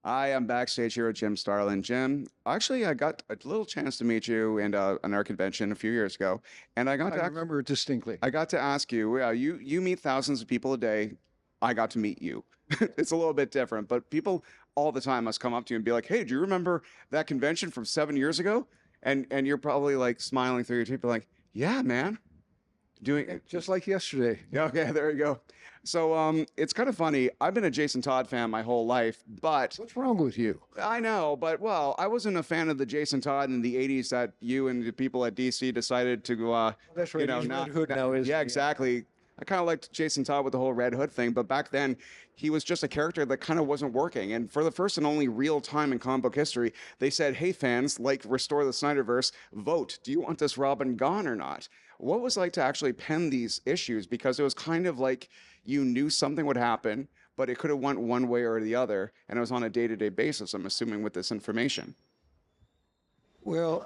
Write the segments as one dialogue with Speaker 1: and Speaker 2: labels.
Speaker 1: I am backstage here with Jim Starlin. Jim, actually, I got a little chance to meet you in on our convention a few years ago, and
Speaker 2: I remember it distinctly.
Speaker 1: I got to ask you. You meet thousands of people a day. I got to meet you. It's a little bit different, but people all the time must come up to you and be like, "Hey, do you remember that convention from 7 years ago?" And you're probably like smiling through your teeth, like, "Yeah, man." Doing
Speaker 2: Just like yesterday.
Speaker 1: Yeah, okay, there you go. So it's kind of funny. I've been a Jason Todd fan my whole life, but
Speaker 2: What's wrong with you?
Speaker 1: I know, but well, I wasn't a fan of the Jason Todd in the 80s that you and the people at DC decided to
Speaker 2: That's right. He's Red Hood now, isn't
Speaker 1: yeah,
Speaker 2: he? Yeah.
Speaker 1: exactly. I kind of liked Jason Todd with the whole Red Hood thing, but back then he was just a character that kind of wasn't working. And for the first and only real time in comic book history, they said, "Hey fans, like restore the Snyderverse, vote. Do you want this Robin gone or not?" What was it like to actually pen these issues? Because it was kind of like you knew something would happen, but it could have went one way or the other, and it was on a day-to-day basis, I'm assuming, with this information.
Speaker 2: Well,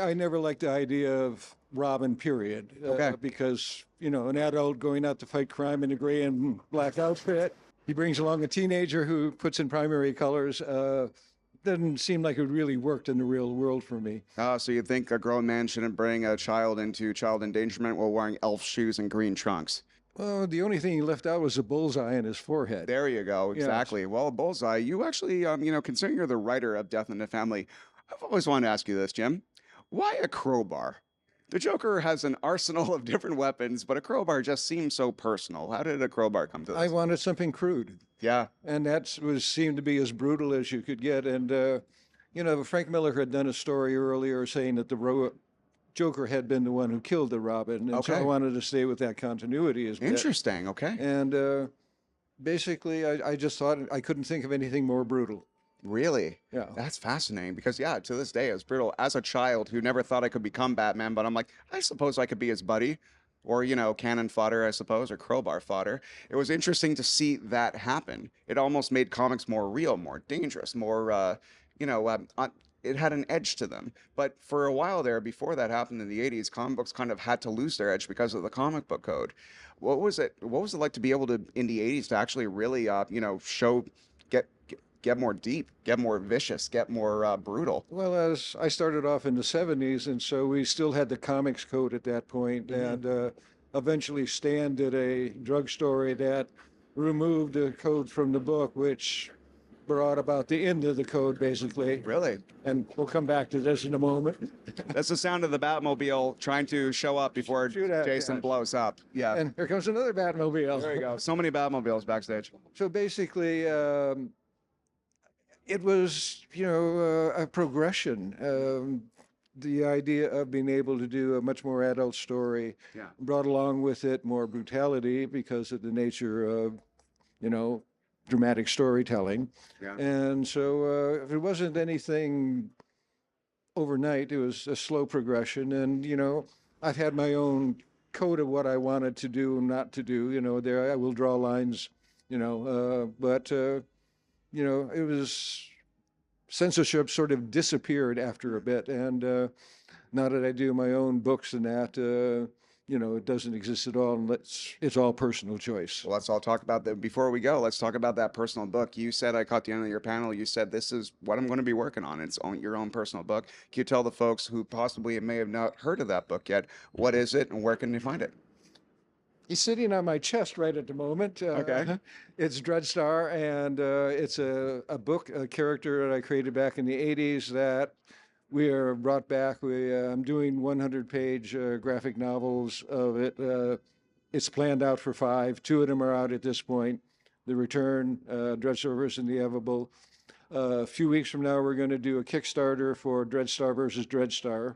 Speaker 2: I never liked the idea of Robin, period,
Speaker 1: Okay.
Speaker 2: because, an adult going out to fight crime in a gray and black outfit, he brings along a teenager who puts in primary colors. Doesn't seem like it really worked in the real world for me.
Speaker 1: So you think a grown man shouldn't bring a child into child endangerment while wearing elf shoes and green trunks?
Speaker 2: Well, the only thing he left out was a bullseye on his forehead.
Speaker 1: There you go.
Speaker 2: Yeah.
Speaker 1: Exactly. Well, Bullseye, you actually, considering you're the writer of Death in the Family, I've always wanted to ask you this, Jim. Why a crowbar? The Joker has an arsenal of different weapons, but a crowbar just seems so personal. How did a crowbar come to
Speaker 2: I
Speaker 1: this?
Speaker 2: wanted something crude.
Speaker 1: Yeah.
Speaker 2: And that was seemed to be as brutal as you could get. And Frank Miller had done a story earlier saying that the Joker had been the one who killed the Robin, and so I
Speaker 1: Okay.
Speaker 2: wanted to stay with that continuity as bit.
Speaker 1: Interesting. Okay.
Speaker 2: And basically, I just thought I couldn't think of anything more brutal.
Speaker 1: Really?
Speaker 2: Yeah.
Speaker 1: That's fascinating because, yeah, to this day, it's brutal. As a child who never thought I could become Batman, but I'm like, I suppose I could be his buddy or, cannon fodder, I suppose, or crowbar fodder. It was interesting to see that happen. It almost made comics more real, more dangerous, more, it had an edge to them. But for a while there, before that happened in the 80s, comic books kind of had to lose their edge because of the comic book code. What was it like to be able to, in the 80s, to actually really, show, get more deep, get more vicious, get more brutal.
Speaker 2: Well, as I started off in the 70s, and so we still had the comics code at that point, and eventually Stan did a drug story that removed the code from the book, which brought about the end of the code, basically.
Speaker 1: Really?
Speaker 2: And we'll come back to this in a moment.
Speaker 1: That's the sound of the Batmobile trying to show up before
Speaker 2: Shoot at,
Speaker 1: Jason
Speaker 2: yeah.
Speaker 1: blows up. Yeah.
Speaker 2: And here comes another Batmobile.
Speaker 1: There you go. So many Batmobiles backstage.
Speaker 2: So basically, it was, a progression. The idea of being able to do a much more adult story
Speaker 1: Yeah.
Speaker 2: brought along with it more brutality because of the nature of, dramatic storytelling.
Speaker 1: Yeah.
Speaker 2: And so if it wasn't anything overnight, it was a slow progression. And, I've had my own code of what I wanted to do and not to do. There I will draw lines, but it was censorship sort of disappeared after a bit. And now that I do my own books and that, it doesn't exist at all. And it's all personal choice.
Speaker 1: Well, let's all talk about that. Before we go, let's talk about that personal book. You said, I caught the end of your panel, you said, this is what I'm going to be working on. It's on your own personal book. Can you tell the folks who possibly may have not heard of that book yet, what is it and where can they find it?
Speaker 2: He's sitting on my chest right at the moment.
Speaker 1: Okay.
Speaker 2: It's Dreadstar, and it's a book, a character that I created back in the 80s that we are brought back. I'm doing 100-page graphic novels of it. It's planned out for 5. 2 of them are out at this point. The Return, Dreadstar versus Inevitable. A few weeks from now, we're going to do a Kickstarter for Dreadstar versus Dreadstar,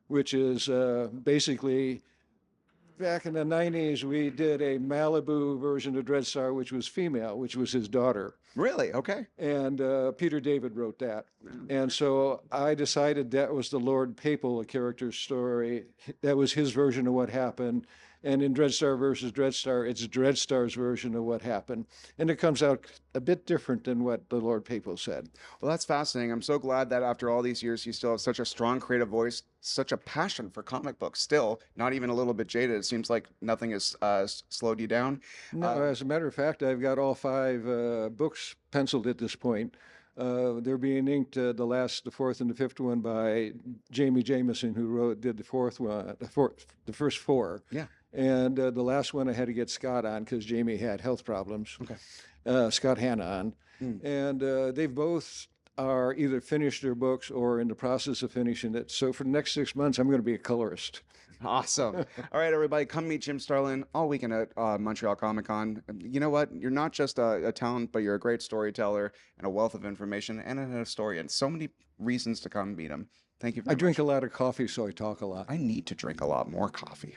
Speaker 2: which is basically back in the 90s, we did a Malibu version of Dreadstar, which was female, which was his daughter.
Speaker 1: Really? Okay.
Speaker 2: And Peter David wrote that. And so I decided that was the Lord Papal, a character story. That was his version of what happened. And in Dreadstar versus Dreadstar, it's Dreadstar's version of what happened. And it comes out a bit different than what the Lord Papal said.
Speaker 1: Well, that's fascinating. I'm so glad that after all these years, you still have such a strong creative voice, such a passion for comic books. Still, not even a little bit jaded. It seems like nothing has slowed you down.
Speaker 2: No, as a matter of fact, I've got all 5 books penciled at this point. They're being inked, the fourth and the fifth one by Jamie Jameson, who did the fourth one, the first four.
Speaker 1: Yeah.
Speaker 2: And the last one I had to get Scott on because Jamie had health problems.
Speaker 1: Okay.
Speaker 2: Scott Hanna on.
Speaker 1: Mm.
Speaker 2: And they've both are either finished their books or in the process of finishing it. So for the next 6 months, I'm going to be a colorist.
Speaker 1: Awesome. All right, everybody, come meet Jim Starlin all weekend at Montreal Comic-Con. You know what? You're not just a talent, but you're a great storyteller and a wealth of information and an historian. So many reasons to come meet him. Thank you
Speaker 2: I
Speaker 1: very
Speaker 2: drink
Speaker 1: much.
Speaker 2: a lot of coffee, so I talk a lot.
Speaker 1: I need to drink a lot more coffee.